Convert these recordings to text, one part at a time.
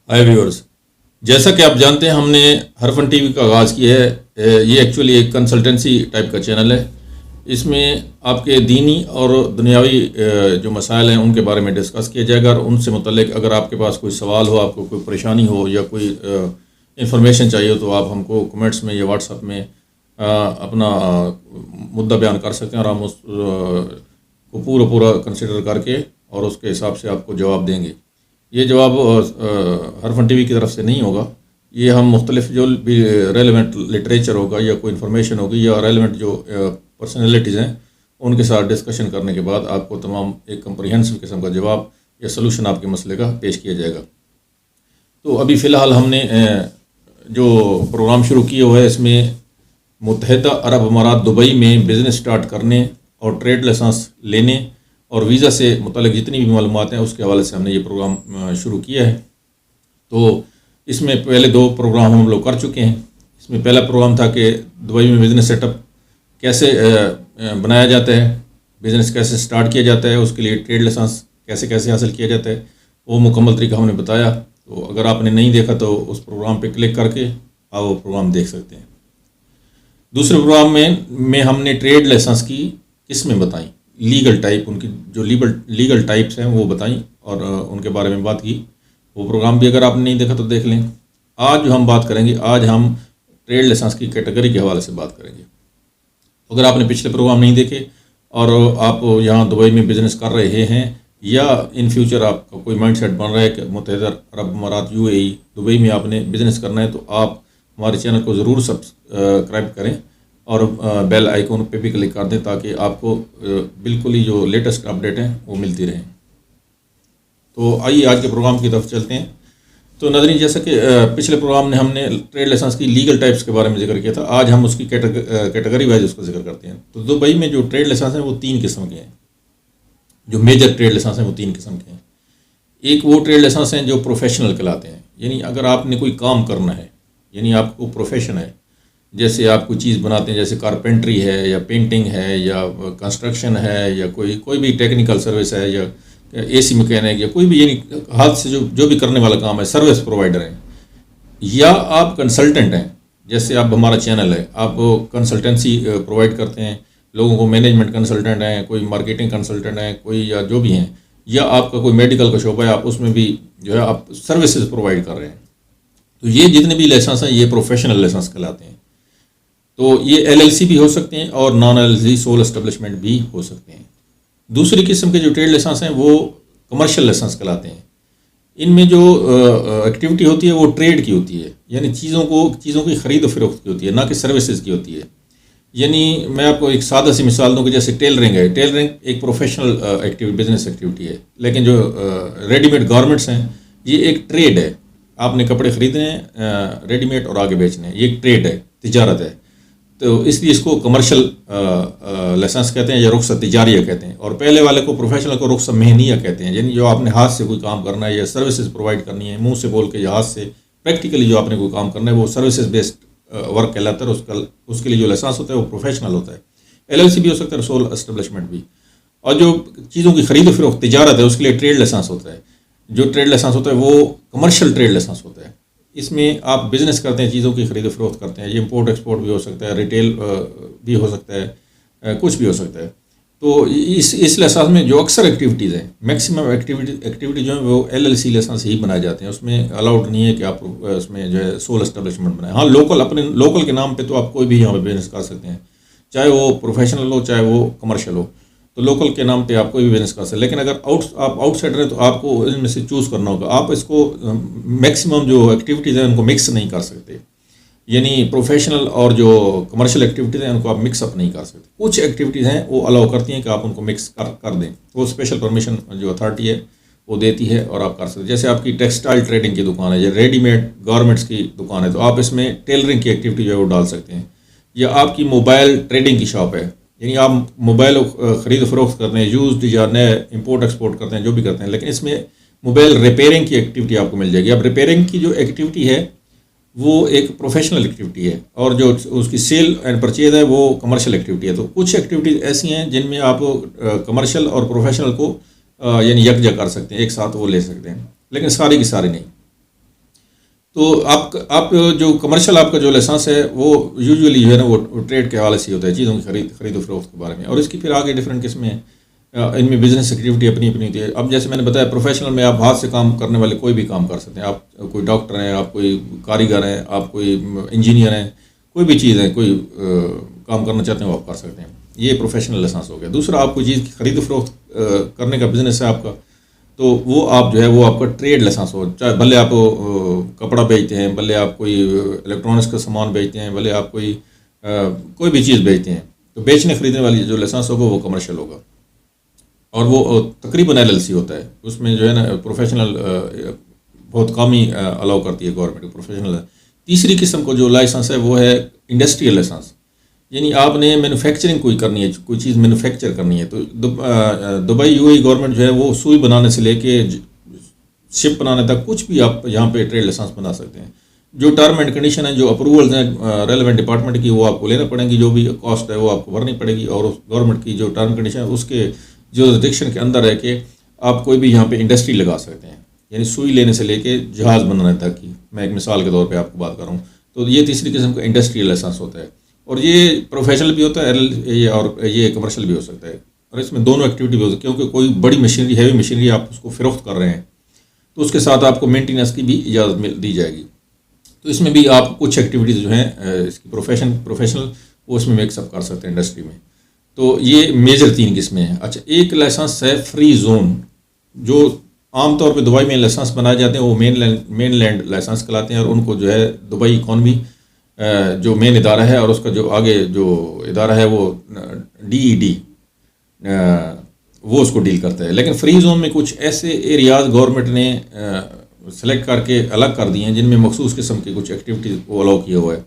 हाय viewers, जैसा कि आप जानते हैं हमने हरफन टीवी का आगाज़ किया है। ये एक्चुअली एक कंसल्टेंसी टाइप का चैनल है। इसमें आपके दीनी और दुनियावी जो मसाइल हैं उनके बारे में डिस्कस किया जाएगा और उनसे मुतल्लिक अगर आपके पास कोई सवाल हो, आपको कोई परेशानी हो या कोई इंफॉर्मेशन चाहिए हो तो आप हमको कमेंट्स में या व्हाट्सएप में अपना मुद्दा बयान कर सकते हैं और हम उस को पूरा कंसिडर करके और उसके हिसाब से आपको जवाब देंगे। ये जवाब हरफन टीवी की तरफ से नहीं होगा। ये हम मुख्तलिफ जो भी रेलेवेंट लिटरेचर होगा या कोई इन्फॉर्मेशन होगी या रेलेवेंट जो पर्सनैलिटीज़ हैं उनके साथ डिस्कशन करने के बाद आपको तमाम एक कम्प्रिहेंसिव किस्म का जवाब या सलूशन आपके मसले का पेश किया जाएगा। तो अभी फ़िलहाल हमने जो प्रोग्राम शुरू किया हुआ है इसमें मुत्तहिदा अरब अमारात दुबई में बिज़नेस स्टार्ट करने और ट्रेड लाइसेंस लेने और वीज़ा से मुतल्लिक जितनी भी मालूमात हैं उसके हवाले से हमने ये प्रोग्राम शुरू किया है। तो इसमें पहले 2 प्रोग्राम हम लोग कर चुके हैं। इसमें पहला प्रोग्राम था कि दुबई में बिज़नेस सेटअप कैसे बनाया जाता है, बिज़नेस कैसे स्टार्ट किया जाता है, उसके लिए ट्रेड लाइसेंस कैसे कैसे हासिल किया जाता है, वो मुकम्मल तरीका हमने बताया। तो अगर आपने नहीं देखा तो उस प्रोग्राम पर क्लिक करके आप वो प्रोग्राम देख सकते हैं। दूसरे प्रोग्राम में हमने ट्रेड लाइसेंस की किस्में बताई, लीगल टाइप, उनकी जो लीगल टाइप्स हैं वो बताई और उनके बारे में बात की। वो प्रोग्राम भी अगर आपने नहीं देखा तो देख लें। आज जो हम बात करेंगे, आज हम ट्रेड लाइसेंस की कैटेगरी के हवाले से बात करेंगे। अगर आपने पिछले प्रोग्राम नहीं देखे और आप यहाँ दुबई में बिज़नेस कर रहे हैं या इन फ्यूचर आपका कोई माइंड सेट बन रहा है कि मुत्तहिदा अरब अमारात UAE दुबई में आपने बिज़नेस करना है, तो आप हमारे चैनल को ज़रूर सब्सक्राइब करें और बेल आइकॉन पे भी क्लिक कर दें ताकि आपको बिल्कुल ही जो लेटेस्ट अपडेट हैं वो मिलती रहें। तो आइए आज के प्रोग्राम की तरफ चलते हैं। तो नाज़रीन, जैसा कि पिछले प्रोग्राम में हमने ट्रेड लाइसेंस की लीगल टाइप्स के बारे में जिक्र किया था, आज हम उसकी कैटेगरी वाइज उसका जिक्र करते हैं। तो दुबई में जो ट्रेड लाइसेंस हैं वो 3 किस्म के हैं। जो मेजर ट्रेड लाइसेंस हैं वो 3 किस्म के हैं। एक वो ट्रेड लाइसेंस हैं जो प्रोफेशनल कहलाते हैं, यानी अगर आपने कोई काम करना है, यानी आपको प्रोफेशन है, जैसे आप कोई चीज़ बनाते हैं, जैसे कारपेंट्री है या पेंटिंग है या कंस्ट्रक्शन है या कोई भी टेक्निकल सर्विस है या AC मैकेनिक या कोई भी, यानी हाथ से जो भी करने वाला काम है, सर्विस प्रोवाइडर हैं, या आप कंसल्टेंट हैं, जैसे आप हमारा चैनल है, आप कंसल्टेंसी प्रोवाइड करते हैं लोगों को, मैनेजमेंट कंसल्टेंट हैं, कोई मार्केटिंग कंसल्टेंट हैं, कोई या जो भी हैं, या आपका कोई मेडिकल का शोबा है, आप उसमें भी जो है आप सर्विसेज प्रोवाइड कर रहे हैं। तो ये जितने भी लाइसेंस हैं ये प्रोफेशनल लाइसेंस कहलाते हैं। तो ये LLC भी हो सकते हैं और नॉन LLC सोल एस्टेब्लिशमेंट भी हो सकते हैं। दूसरी किस्म के जो ट्रेड लाइसेंस हैं वो कमर्शियल लाइसेंस कहलाते हैं। इनमें जो एक्टिविटी होती है वो ट्रेड की होती है, यानी चीज़ों की ख़रीद और फरोख्त की होती है, ना कि सर्विसेज की होती है। यानी मैं आपको एक सादा सी मिसाल दूँ कि जैसे टेलरिंग है, टेलरिंग एक प्रोफेशनल एक्टिविटी, बिजनेस एक्टिविटी है, लेकिन जो रेडीमेड गारमेंट्स हैं ये एक ट्रेड है। आपने कपड़े ख़रीदने हैं रेडीमेड और आगे बेचने हैं, ये एक ट्रेड है, तिजारत है। तो इसलिए इसको कमर्शियल लाइसेंस कहते हैं या रुख्सत तिजारिया कहते हैं, और पहले वाले को प्रोफेशनल को रुख्सत मेहनिया कहते हैं, यानी जो आपने हाथ से कोई काम करना है या सर्विसेज प्रोवाइड करनी है, मुंह से बोल के या हाथ से प्रैक्टिकली जो आपने कोई काम करना है वो सर्विसेज बेस्ड वर्क कहलाता है। उसके लिए जो लाइसेंस होता है वो प्रोफेशनल होता है। LLC भी हो सकता है, सोल एस्टेब्लिशमेंट भी। और जो चीज़ों की खरीद फरोख्त तिजारत है उसके लिए ट्रेड लाइसेंस होता है। जो ट्रेड लाइसेंस होता है वो कमर्शियल ट्रेड लाइसेंस होता है। इसमें आप बिज़नेस करते हैं, चीज़ों की खरीद फरोख्त करते हैं, ये इंपोर्ट एक्सपोर्ट भी हो सकता है, रिटेल भी हो सकता है, कुछ भी हो सकता है। तो इस लाइसेंस में जो अक्सर एक्टिविटीज़ हैं, मैक्सिमम एक्टिविटी जो है वो LLC लाइसेंस ही बनाए जाते हैं। उसमें अलाउड नहीं है कि आप उसमें जो है सोल एस्टेब्लिशमेंट बनाएं। हाँ, अपने लोकल के नाम पे तो आप कोई भी यहाँ पे बिज़नेस कर सकते हैं, चाहे वो प्रोफेशनल हो चाहे वो कमर्शियल हो। तो लोकल के नाम पे आप कोई भी बिज़नेस कर सकते हैं। लेकिन अगर आप आउटसाइडर हैं तो आपको इनमें से चूज़ करना होगा। आप इसको मैक्सिमम जो एक्टिविटीज़ हैं उनको मिक्स नहीं कर सकते, यानी प्रोफेशनल और जो कमर्शियल एक्टिविटीज़ हैं उनको आप मिक्सअप नहीं कर सकते। कुछ एक्टिविटीज़ हैं वो अलाउ करती हैं कि आप उनको मिक्स कर दें, वो स्पेशल परमिशन जो अथॉरिटी है वो देती है और आप कर सकते हैं। जैसे आपकी टेक्सटाइल ट्रेडिंग की दुकान है या रेडीमेड गारमेंट्स की दुकान है तो आप इसमें टेलरिंग की एक्टिविटी जो है वो डाल सकते हैं। या आपकी मोबाइल ट्रेडिंग की शॉप है, यानी आप मोबाइल ख़रीद फरोख्त करते हैं, यूज्ड या नए इंपोर्ट एक्सपोर्ट करते हैं, जो भी करते हैं, लेकिन इसमें मोबाइल रिपेयरिंग की एक्टिविटी आपको मिल जाएगी। अब रिपेयरिंग की जो एक्टिविटी है वो एक प्रोफेशनल एक्टिविटी है और जो उसकी सेल एंड परचेज है वो कमर्शियल एक्टिविटी है। तो कुछ एक्टिविटीज़ ऐसी हैं जिनमें आप कमर्शियल और प्रोफेशनल को यानी यकजा कर सकते हैं, एक साथ वो ले सकते हैं, लेकिन सारी की सारी नहीं। तो आप जो कमर्शियल आपका जो लाइसेंस है वो यूजुअली जो है ना वो ट्रेड के हवाले से होता है, चीज़ों की खरीद व फरोख्त के बारे में। और इसकी फिर आगे डिफरेंट किस्में हैं, इनमें बिजनेस एक्टिविटी अपनी अपनी होती है। अब जैसे मैंने बताया, प्रोफेशनल में आप हाथ से काम करने वाले कोई भी काम कर सकते हैं। आप कोई डॉक्टर हैं, आप कोई कारीगर हैं, आप कोई इंजीनियर हैं, कोई भी चीज़ है, कोई काम करना चाहते हैं वो आप कर सकते हैं। ये प्रोफेशनल लाइसेंस हो गया। दूसरा, आप कोई चीज़ की खरीद फरोख्त करने का बिजनेस है आपका, तो वो आप जो है वो आपका ट्रेड लाइसेंस हो, चाहे भले आप कपड़ा बेचते हैं, भले आप कोई इलेक्ट्रॉनिक्स का सामान बेचते हैं, भले आप कोई भी चीज़ बेचते हैं, तो बेचने खरीदने वाली जो लाइसेंस होगा वो कमर्शियल होगा। और वो तकरीबन LLC होता है, उसमें जो है ना प्रोफेशनल बहुत कम ही अलाउ करती है गवर्नमेंट प्रोफेशनल। तीसरी किस्म को जो लाइसेंस है वो है इंडस्ट्रियल लाइसेंस, यानी आपने मैन्युफैक्चरिंग कोई करनी है, कोई चीज़ मैन्युफैक्चर करनी है। तो दुबई UAE गवर्नमेंट जो है वो सुई बनाने से लेके शिप बनाने तक कुछ भी आप यहाँ पे ट्रेड लाइसेंस बना सकते हैं। जो टर्म एंड कंडीशन है, जो अप्रूवल्स हैं रेलेवेंट डिपार्टमेंट की, वो आपको लेना पड़ेंगी, जो भी कॉस्ट है वो आपको भरनी पड़ेगी। और उस गवर्नमेंट की जो टर्म कंडीशन है उसके जुरिसडिक्शन के अंदर है कि आप कोई भी यहाँ पे इंडस्ट्री लगा सकते हैं, यानी सुई लेने से लेके जहाज़ बनाने तक की, मैं एक मिसाल के तौर पे आपको बात कर रहा हूँ। तो ये तीसरी किस्म का इंडस्ट्रियल लाइसेंस होता है, और ये प्रोफेशनल भी होता है और ये कमर्शियल भी हो सकता है। और इसमें दोनों एक्टिविटी भी हो सकती है, क्योंकि कोई बड़ी मशीनरी, हैवी मशीनरी आप उसको फ़रोख्त कर रहे हैं, तो उसके साथ आपको मेंटेनेंस की भी इजाज़त दी जाएगी। तो इसमें भी आप कुछ एक्टिविटीज़ जो हैं इसकी प्रोफेशनल वो उसमें मिक्सअप कर सकते हैं इंडस्ट्री में। तो ये मेजर 3 किस्में हैं। अच्छा, एक लाइसेंस है फ्री जोन, जो आमतौर पे दुबई में लाइसेंस बनाए जाते हैं वो मेनलैंड लाइसेंस कहलाते हैं, और उनको जो है दुबई इकॉनमी जो मेन इदारा है और उसका जो आगे जो इदारा है वो DED वो उसको डील करता है। लेकिन फ्री जोन में कुछ ऐसे एरियाज़ गवर्नमेंट ने सेलेक्ट करके अलग कर दिए हैं जिनमें मखसूस किस्म की कुछ एक्टिविटीज़ को अलाउ किया हुआ है।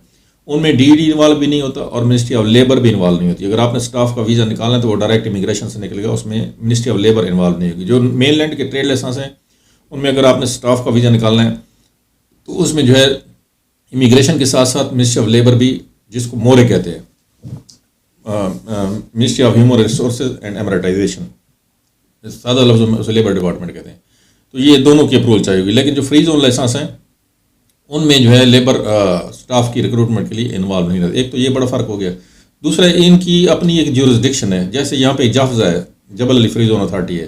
उनमें DED इन्वॉल्व भी नहीं होता और मिनिस्ट्री ऑफ लेबर भी इन्वॉल्व नहीं होती। अगर आपने स्टाफ का वीज़ा निकालना है तो वो डायरेक्ट इमिग्रेशन से निकलेगा, उसमें मिनिस्ट्री ऑफ लेबर इन्वॉल्व नहीं होगी। जो मेनलैंड के ट्रेड लाइसेंस हैं उनमें अगर आपने स्टाफ का वीज़ा निकालना है तो उसमें जो है इमिग्रेशन के साथ साथ मिनिस्ट्री ऑफ लेबर भी, जिसको मोरे कहते हैं, ministry of human resources and emiratisation, सादा लफ्ज़ में उसे लेबर डिपार्टमेंट कहते हैं, तो ये दोनों की अप्रूवल चाहिए होगी। लेकिन जो फ्री जोन लाइसेंस हैं उनमें जो है लेबर स्टाफ की रिक्रूटमेंट के लिए इन्वॉल्व नहीं रहता। एक तो ये बड़ा फ़र्क हो गया। दूसरा, इनकी अपनी एक जुरिसडिक्शन है, जैसे यहाँ पे जफ्ज़ है, जबल अली फ्री जोन अथॉरिटी है,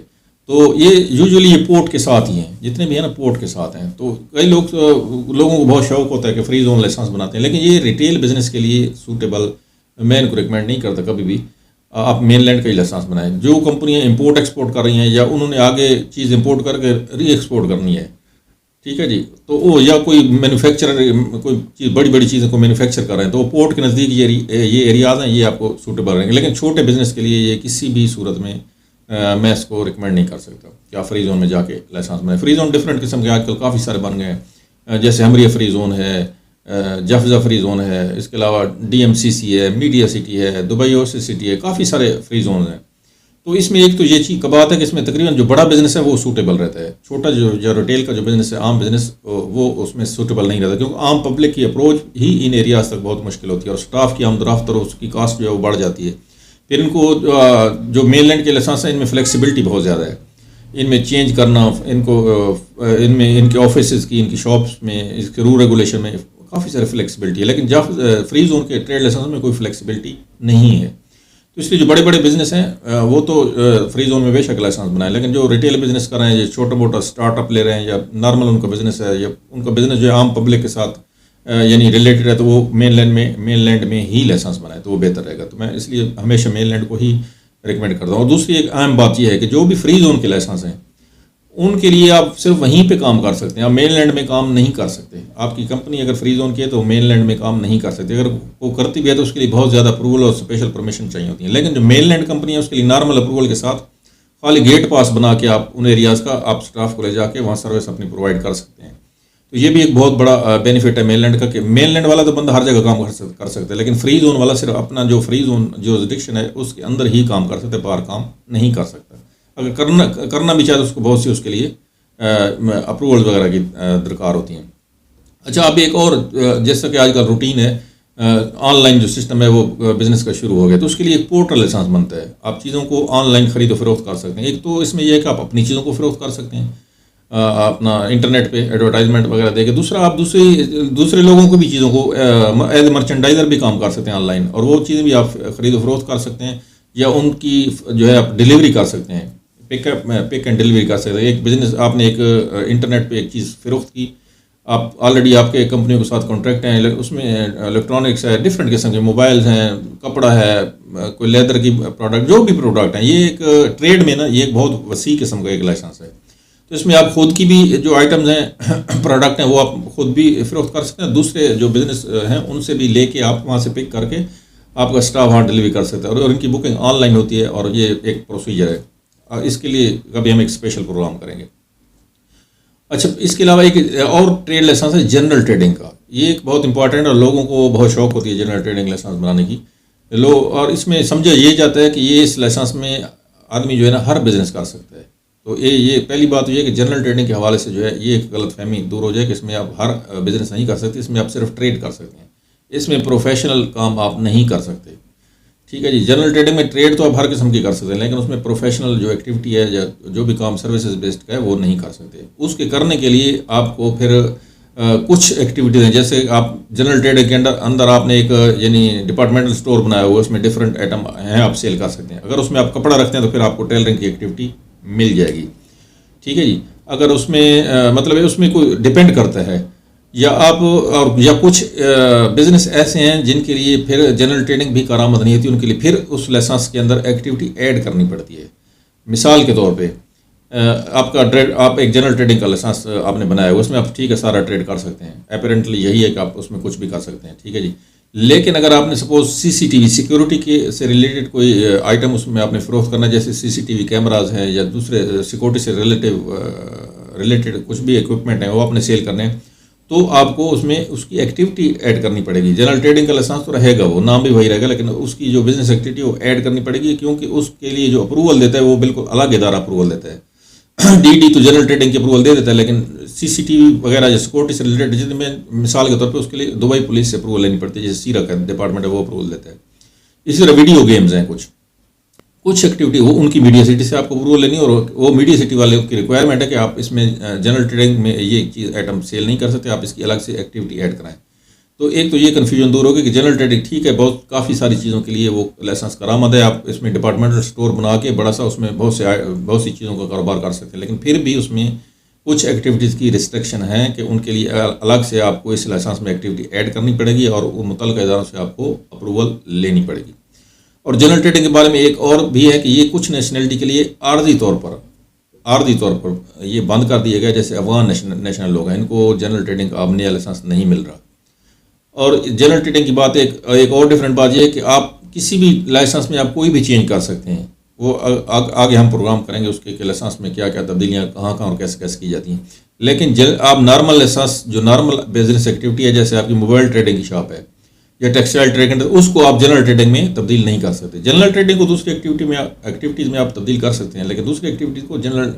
तो ये यूजुअली ये पोर्ट के साथ ही हैं, जितने भी हैं ना पोर्ट के साथ हैं। तो कई लोगों को बहुत शौक होता है कि फ्री जोन लाइसेंस बनाते हैं, लेकिन ये रिटेल बिजनेस के लिए सूटेबल, मैं इनको रिकमेंड नहीं करता कभी भी आप मेनलैंड का ही लाइसेंस बनाएं। जो कंपनियां इंपोर्ट एक्सपोर्ट कर रही हैं या उन्होंने आगे चीज़ इंपोर्ट करके री एक्सपोर्ट करनी है, ठीक है जी, तो वो या कोई मैन्युफैक्चरर कोई चीज़ बड़ी चीज़ों को मैन्युफैक्चर कर रहे हैं, तो वो पोर्ट के नज़दीक ये एरियाज़ हैं, ये आपको सूटेबल रहेंगे। लेकिन छोटे बिजनेस के लिए ये किसी भी सूरत में मैं इसको रिकमेंड नहीं कर सकता कि आप फ्री जोन में जाके लाइसेंस बनाएं। फ्री जोन डिफरेंट किस्म के आजकल काफ़ी सारे बन गए हैं, जैसे हमरिया फ्री जोन है, जफ्जा फ्री जोन है, इसके अलावा DMCC है, मीडिया सिटी है, दुबई ओसिस सिटी है, काफ़ी सारे फ्री जोन हैं। तो इसमें एक तो ये चीज़ का बात है कि इसमें तकरीबन जो बड़ा बिजनेस है वो सूटेबल रहता है, छोटा जो रिटेल का जो बिजनेस है, आम बिजनेस, वो उसमें सूटेबल नहीं रहता, क्योंकि आम पब्लिक की अप्रोच ही इन एरियाज तक बहुत मुश्किल होती है और स्टाफ की आमदरफ्त और उसकी कास्ट जो है वो बढ़ जाती है। फिर इनको जो मेनलैंड के लाइसेंस हैं इनमें फ्लेक्सिबिलिटी बहुत ज़्यादा है, इनमें चेंज करना, इनमें इनके ऑफिस की, इनकी शॉप्स में, इसके रूल रेगुलेशन में काफ़ी सारी फ्लेक्सिबिलिटी है। लेकिन जब फ्री जोन के ट्रेड लाइसेंस में कोई फ्लेक्सिबिलिटी नहीं है, तो इसलिए जो बड़े बिजनेस हैं वो तो फ्री जोन में बेशक लाइसेंस बनाए, लेकिन जो रिटेल बिजनेस कर रहे हैं, जो छोटा मोटा स्टार्टअप ले रहे हैं या नॉर्मल उनका बिजनेस है, या उनका बिजनेस जो है आम पब्लिक के साथ यानी रिलेटेड है, तो वो मेनलैंड में ही लाइसेंस बनाए तो वो बेहतर रहेगा। तो मैं इसलिए हमेशा मेनलैंड को ही रिकमेंड करता हूँ। और दूसरी एक अहम बात यह है कि जो भी फ्री जोन के लाइसेंस हैं उनके लिए आप सिर्फ वहीं पे काम कर सकते हैं, आप मेनलैंड में काम नहीं कर सकते। आपकी कंपनी अगर फ्री जोन की है तो मेनलैंड में काम नहीं कर सकती, अगर वो करती भी है तो उसके लिए बहुत ज़्यादा अप्रूवल और स्पेशल परमिशन चाहिए होती है। लेकिन जो मेनलैंड कंपनी है उसके लिए नॉर्मल अप्रूवल के साथ खाली गेट पास बना के आप उन एरियाज़ का आप स्टाफ को ले जाके वहाँ सर्विस अपनी प्रोवाइड कर सकते हैं। तो ये भी एक बहुत बड़ा बेनिफिट है मेनलैंड का, कि मेनलैंड वाला तो बंदा हर जगह काम कर सकता है, लेकिन फ्री जोन वाला सिर्फ अपना जो फ्री जोन जुरिसडिक्शन है उसके अंदर ही काम कर सकते, बाहर काम नहीं कर सकता। अगर करना भी चाहे तो उसको बहुत सी उसके लिए अप्रूवल वगैरह की दरकार होती हैं। अच्छा, अब एक और जैसा कि आजकल रूटीन है, ऑनलाइन जो सिस्टम है वो बिज़नेस का शुरू हो गया, तो उसके लिए एक पोर्टल लाइसेंस बनता है। आप चीज़ों को ऑनलाइन खरीदो फरोख्त कर सकते हैं। एक तो इसमें यह है कि आप अपनी चीज़ों को फरोख्त कर सकते हैं, अपना इंटरनेट पे एडवर्टाइजमेंट वगैरह देके। दूसरा, आप दूसरे लोगों को भी चीज़ों को एज मर्चेंडाइज़र भी काम कर सकते हैं ऑनलाइन, और वो चीज़ें भी आप ख़रीद फरोख्त कर सकते हैं, या उनकी जो है आप डिलीवरी कर सकते हैं, पिक एंड डिलीवरी कर सकते हैं। एक बिज़नेस आपने एक इंटरनेट पे एक चीज़ फ़रोख्त की, आप ऑलरेडी आपके कंपनियों के साथ कॉन्ट्रैक्ट हैं, उसमें इलेक्ट्रॉनिक्स है, डिफरेंट किस्म के मोबाइल्स हैं, कपड़ा है, कोई लेदर की प्रोडक्ट, जो भी प्रोडक्ट हैं, ये एक ट्रेड में ना ये एक बहुत वसी किस्म का एक लाइसेंस है। तो इसमें आप खुद की भी जो आइटम्स हैं प्रोडक्ट हैं वो आप खुद भी फ़रोख्त कर सकते हैं, दूसरे जो बिज़नेस हैं उनसे भी लेके आप वहाँ से पिक करके आपका स्टाफ वहाँ डिलीवरी कर सकते हैं, और इनकी बुकिंग ऑनलाइन होती है, और ये एक प्रोसीजर है। इसके लिए कभी हम एक स्पेशल प्रोग्राम करेंगे। अच्छा, इसके अलावा एक और ट्रेड लाइसेंस है जनरल ट्रेडिंग का। ये एक बहुत इंपॉर्टेंट, और लोगों को बहुत शौक होती है जनरल ट्रेडिंग लाइसेंस बनाने की। और इसमें समझा ये जाता है कि ये इस लाइसेंस में आदमी जो है ना हर बिज़नेस कर सकता है। तो ये पहली बात ये है कि जनरल ट्रेडिंग के हवाले से जो है ये एक गलतफहमी दूर हो जाए कि इसमें आप हर बिज़नेस नहीं कर सकते, इसमें आप सिर्फ ट्रेड कर सकते हैं, इसमें प्रोफेशनल काम आप नहीं कर सकते। ठीक है जी, जनरल ट्रेडिंग में ट्रेड तो आप हर किस्म की कर सकते हैं, लेकिन उसमें प्रोफेशनल जो एक्टिविटी है या जो भी काम सर्विसेज बेस्ड का है वो नहीं कर सकते। उसके करने के लिए आपको फिर कुछ एक्टिविटीज़ हैं, जैसे आप जनरल ट्रेडिंग के अंदर आपने एक यानी डिपार्टमेंटल स्टोर बनाया हुआ है, उसमें डिफरेंट आइटम हैं आप सेल कर सकते हैं। अगर उसमें आप कपड़ा रखते हैं तो फिर आपको टेलरिंग की एक्टिविटी मिल जाएगी। ठीक है जी, अगर उसमें मतलब उसमें कोई डिपेंड करता है, या आप और या कुछ बिज़नेस ऐसे हैं जिनके लिए फिर जनरल ट्रेडिंग भी कारामद नहीं होती, उनके लिए फिर उस लाइसेंस के अंदर एक्टिविटी ऐड करनी पड़ती है। मिसाल के तौर पे आप एक जनरल ट्रेडिंग का लाइसेंस आपने बनाया है, उसमें आप ठीक है सारा ट्रेड कर सकते हैं, अपेरेंटली यही है कि आप उसमें कुछ भी कर सकते हैं। ठीक है जी, लेकिन अगर आपने सपोज सीसीटीवी सिक्योरिटी के से रिलेटेड कोई आइटम उसमें आपने फ़रोख्त करना है, जैसे सीसीटीवी कैमराज हैं या दूसरे सिक्योरिटी से रिलेटेड कुछ भी इक्विपमेंट हैं वो आपने सेल करने हैं, तो आपको उसमें उसकी एक्टिविटी ऐड करनी पड़ेगी। जनरल ट्रेडिंग का लाइसेंस तो रहेगा, वो नाम भी वही रहेगा, लेकिन उसकी जो बिज़नेस एक्टिविटी वो ऐड करनी पड़ेगी, क्योंकि उसके लिए जो अप्रूवल देता है वो बिल्कुल अलग इदारा अप्रूवल देता है। डीडी तो जनरल ट्रेडिंग की अप्रूवल दे देता है, लेकिन सीसीटीवी वगैरह या सिक्योरिटी से रिलेटेड जिसमें मिसाल के तौर पे उसके लिए दुबई पुलिस से अप्रूवल लेनी पड़ती है, जैसे सीरा का डिपार्टमेंट है वो अप्रूवल देता है। इसी तरह वीडियो गेम्स हैं, कुछ एक्टिविटी वो उनकी मीडिया सिटी से आपको अप्रूवल लेनी, और वो मीडिया सिटी वाले की रिक्वायरमेंट है कि आप इसमें जनरल ट्रेडिंग में ये चीज़ आइटम सेल नहीं कर सकते, आप इसकी अलग से एक्टिविटी ऐड कराएं। तो एक तो ये कन्फ्यूजन दूर होगी कि जनरल ट्रेडिंग ठीक है, बहुत काफ़ी सारी चीज़ों के लिए वो लाइसेंस करामद है, आप इसमें डिपार्टमेंटल स्टोर बना के बड़ा सा उसमें बहुत सी चीज़ों का कारोबार कर सकते हैं, लेकिन फिर भी उसमें कुछ एक्टिविटीज़ की रिस्ट्रिक्शन है कि उनके लिए अलग से आपको इस लाइसेंस में एक्टिविटी ऐड करनी पड़ेगी, और वो मुतल्लिका इदारों से आपको अप्रूवल लेनी पड़ेगी। और जनरल ट्रेडिंग के बारे में एक और भी है कि ये कुछ नेशनलिटी के लिए आर्जी तौर पर ये बंद कर दिया गया, जैसे अफगान नेशनल लोग हैं, इनको जनरल ट्रेडिंग का अब नया लाइसेंस नहीं मिल रहा। और जनरल ट्रेडिंग की बात एक और डिफरेंट बात यह है कि आप किसी भी लाइसेंस में आप कोई भी चेंज कर सकते हैं, वो आगे हम प्रोग्राम करेंगे उसके लाइसेंस में क्या क्या तब्दीलियाँ कहाँ और कैसे कैसे की जाती हैं। लेकिन आप नॉर्मल लाइसेंस जो नॉर्मल बिजनेस एक्टिविटी है, जैसे आपकी मोबाइल ट्रेडिंग की शॉप है या टेक्सटाइल ट्रेडिंग, उसको आप जनरल ट्रेडिंग में तब्दील नहीं कर सकते। जनरल ट्रेडिंग को दूसरी एक्टिविटीज़ में आप तब्दील कर सकते हैं, लेकिन दूसरी एक्टिविटीज़ को जनरल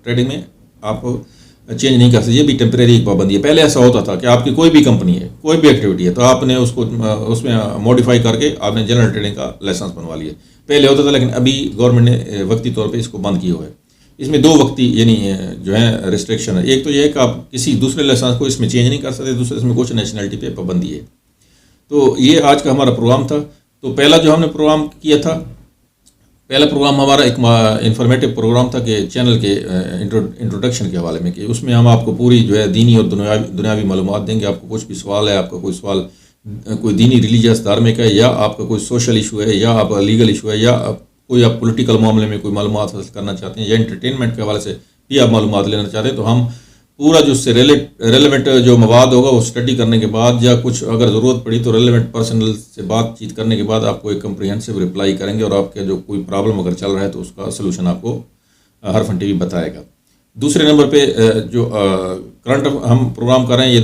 ट्रेडिंग में आप चेंज नहीं कर सकते। ये भी टेम्परेरी पाबंदी है। पहले ऐसा होता था कि आपकी कोई भी कंपनी है, कोई भी एक्टिविटी है, तो आपने उसको उसमें मॉडिफाई करके आपने जनरल ट्रेडिंग का लाइसेंस बनवा लिया, पहले होता था, लेकिन अभी गवर्नमेंट ने वक्ती तौर पे इसको बंद किया हुआ है। इसमें दो वक्ती यानी जो है रिस्ट्रिक्शन है। एक तो ये है कि आप किसी दूसरे लाइसेंस को इसमें चेंज नहीं कर सकते, दूसरे इसमें कुछ नेशनलिटी पे पाबंदी है। तो ये आज का हमारा प्रोग्राम था। तो पहला जो हमने प्रोग्राम किया था, पहला प्रोग्राम हमारा एक इंफॉर्मेटिव प्रोग्राम था कि चैनल के इंट्रोडक्शन के हवाले में, कि उसमें हम आपको पूरी जो है दीनी और दुनियावी मालूमात देंगे। आपको कुछ भी सवाल है, आपका कोई सवाल कोई दीनी रिलीजियस धार्मिक है, या आपका कोई सोशल इशू है, या आप लीगल इशू है, या कोई आप पॉलिटिकल मामले में कोई मालूमात हासिल करना चाहते हैं, या एंटरटेनमेंट के हवाले से भी आप मालूमात लेना चाहते हैं, तो हम पूरा जो उससे रेलेवेंट जो मवाद होगा वो स्टडी करने के बाद, या कुछ अगर ज़रूरत पड़ी तो रेलेवेंट पर्सनल से बातचीत करने के बाद आपको एक कम्प्रिहेंसिव रिप्लाई करेंगे, और आपके जो कोई प्रॉब्लम अगर चल रहा है तो उसका सलूशन आपको हर फन टीवी बताएगा। दूसरे नंबर पे जो करंट हम प्रोग्राम कर रहे हैं, ये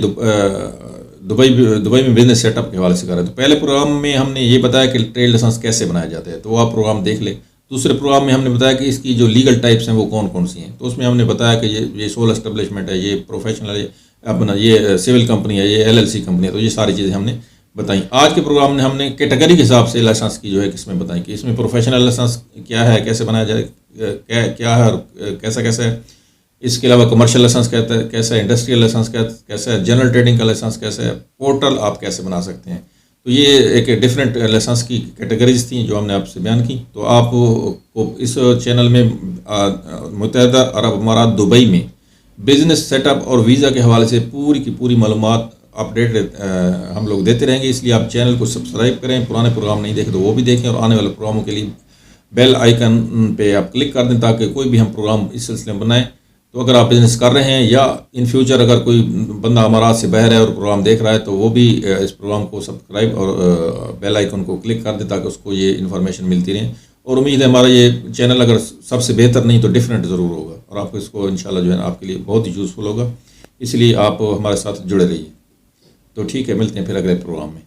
दुबई में बिजनेस सेटअप के हवाले से कर रहे हैं। तो पहले प्रोग्राम में हमने ये बताया कि ट्रेड लाइसेंस कैसे बनाया जाता है, तो आप प्रोग्राम देख ले। दूसरे प्रोग्राम में हमने बताया कि इसकी जो लीगल टाइप्स हैं वो कौन कौन सी हैं, तो उसमें हमने बताया कि ये सोल एस्टेब्लिशमेंट है, ये प्रोफेशनल है, अपना ये सिविल कंपनी है, ये LLC कंपनी है। तो ये सारी चीज़ें हमने बताई। आज के प्रोग्राम में हमने कैटेगरी के हिसाब से लाइसेंस की जो है किस्में बताई, कि इसमें प्रोफेशनल लाइसेंस क्या है, कैसे बनाया जाए, क्या है और कैसा कैसा है, इसके अलावा कमर्शियल लाइसेंस कैसा है, इंडस्ट्रियल लाइसेंस कैसा है, जनरल ट्रेडिंग का लाइसेंस कैसा है, पोर्टल आप कैसे बना सकते हैं। तो ये एक डिफरेंट लाइसेंस की कैटेगरीज थी जो हमने आपसे बयान की। तो आप को इस चैनल में मुत्तहदा अरब अमारात दुबई में बिज़नेस सेटअप और वीज़ा के हवाले से पूरी की पूरी मालूमात अपडेट हम लोग देते रहेंगे। इसलिए आप चैनल को सब्सक्राइब करें, पुराने प्रोग्राम नहीं देखे तो वो भी देखें, और आने वाले प्रोग्रामों के लिए बेल आइकन पे आप क्लिक कर दें ताकि कोई भी हम प्रोग्राम इस सिलसिले में बनाएं। तो अगर आप बिज़नेस कर रहे हैं या इन फ्यूचर अगर कोई बंदा अमारात से बाहर है और प्रोग्राम देख रहा है तो वो भी इस प्रोग्राम को सब्सक्राइब और बेल आइकन को क्लिक कर दे ताकि उसको ये इन्फॉर्मेशन मिलती रहे। और उम्मीद है हमारा ये चैनल अगर सबसे बेहतर नहीं तो डिफरेंट ज़रूर होगा, और आपको इसको इंशाल्लाह जो है आपके लिए बहुत ही यूज़फुल होगा। इसलिए आप हमारे साथ जुड़े रहिए। तो ठीक है, मिलते हैं फिर अगले प्रोग्राम में।